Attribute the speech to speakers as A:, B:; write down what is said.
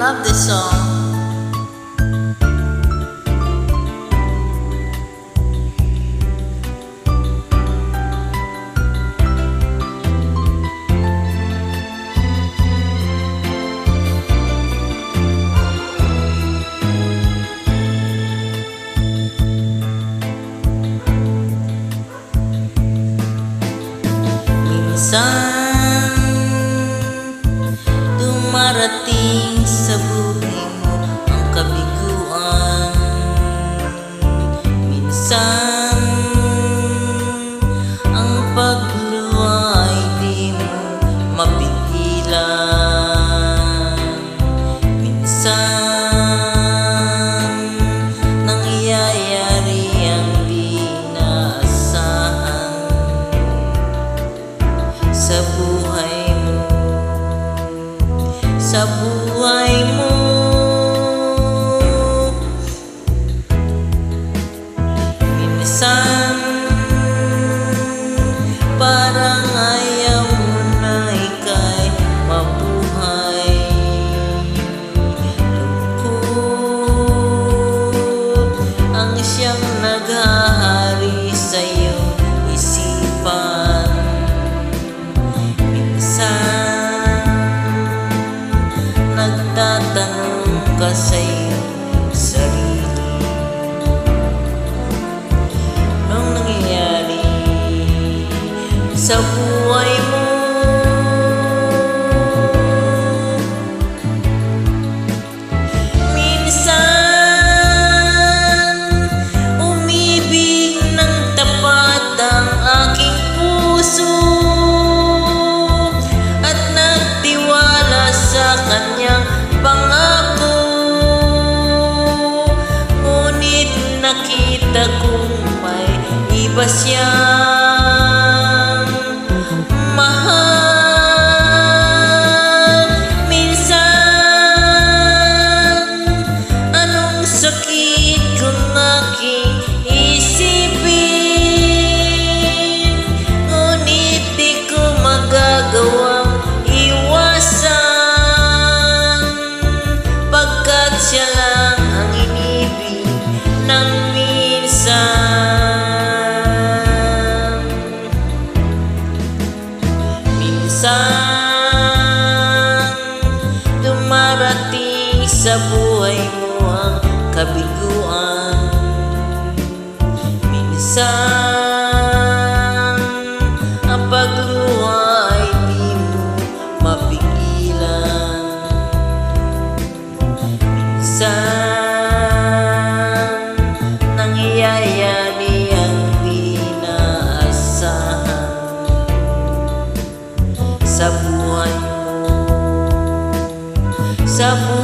A: Love this song. Minsan dumarating sa buhay mo ang kabiguan. Minsan ang pagluwa ay di mo mapigilan. Minsan nangyayari ang di inaasahan sa buhay mo, sa buhay mo. Minsan parang ayaw mo na ika'y mabuhay. Lungkot ang siyang naghahari sa iyong isipan. Nagtatanong ka sa iyong sarili, anong nangyayari sa buhay mo? Minsan umibig ng tapat ang aking puso at nagtiwala sa kanyang pangako, ngunit nakita kong may iba siyang mahal. Minsan anong sakit kung aking isipin, ngunit di ko magagawang iwasan, pagkat siya lang ang inibig ng minsan. Minsan dumarating sa buhay mo ang kabiguan. Minsan ang pagluha ay di mo mapigilan. Minsan nangyayari ang di inaasahan sa buhay mo, sa buhay